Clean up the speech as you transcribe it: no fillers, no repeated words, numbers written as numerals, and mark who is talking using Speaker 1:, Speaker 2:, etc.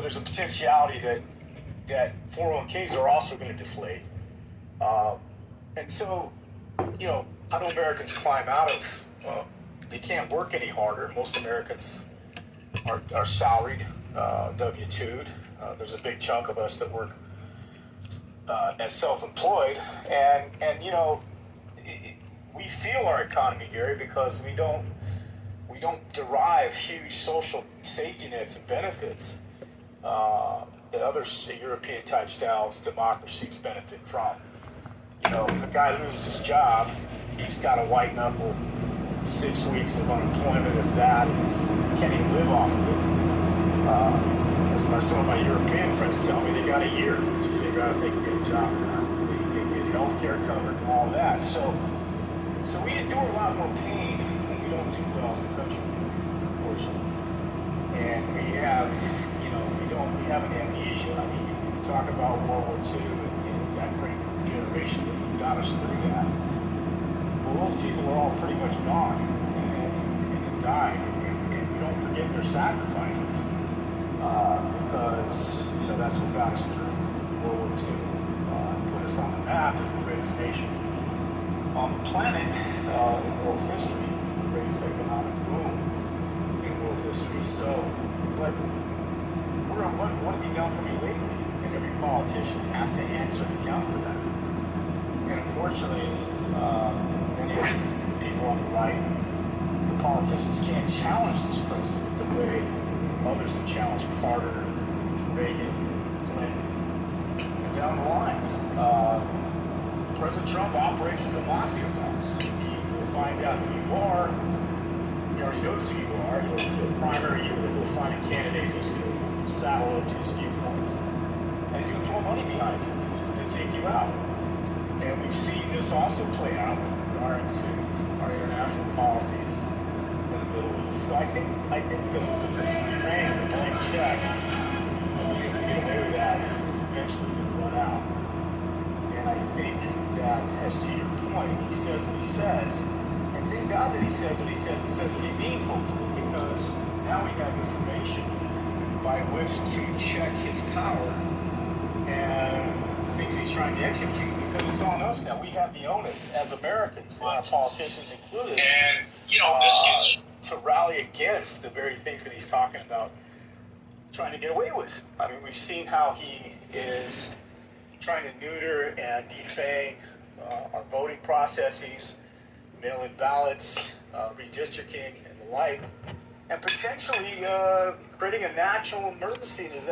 Speaker 1: there's a potentiality that 401ks are also going to deflate. And so, how do Americans climb out of, they can't work any harder. Most Americans are salaried, W-2'd. There's a big chunk of us that work as self-employed. And we feel our economy, Gary, because we don't derive huge social safety nets and benefits that other European type style democracies benefit from. If a guy loses his job, he's got a white knuckle 6 weeks of unemployment, if that, and he can't even live off of it. As some of my European friends tell me, they got a year to figure out if they can get a job or not. They can get health care covered and all that. So we endure a lot more pain when we don't do well as a country, unfortunately. And we have, we have an amnesia. I mean, we talk about World War II and that great generation that got us through that. Well, those people are all pretty much gone and died. And we don't forget their sacrifices because, that's what got us through World War II. Put us on the map as the greatest nation on the planet in world history, the greatest economic boom in world history. So, but what have you done for me lately? And every politician has to answer and account for that. And unfortunately, many of the people on the right, the politicians can't challenge this president the way others have challenged Carter, Reagan, Clinton, and down the line. President Trump operates as a mafia boss. He will find out who you are. He already knows who you are. He'll primary you, and he'll find a candidate who's going to saddle up to his viewpoints. And he's going to throw money behind you. He's going to take you out. And we've seen this also play out with regard to our international policies in the Middle East. So I think the Ukraine, the blank check, being able to get away with that is eventually going to run out. And I think that, as to your point, he says what he says. And thank God that he says what he says and says what he means, hopefully, because now we have information by which to check his power and the things he's trying to execute, because it's on us now. We have the onus as Americans, and our politicians included, and to rally against the very things that he's talking about trying to get away with. I mean, we've seen how he is trying to neuter and defang our voting processes, mail-in ballots, redistricting, and the like, and potentially creating a national emergency in his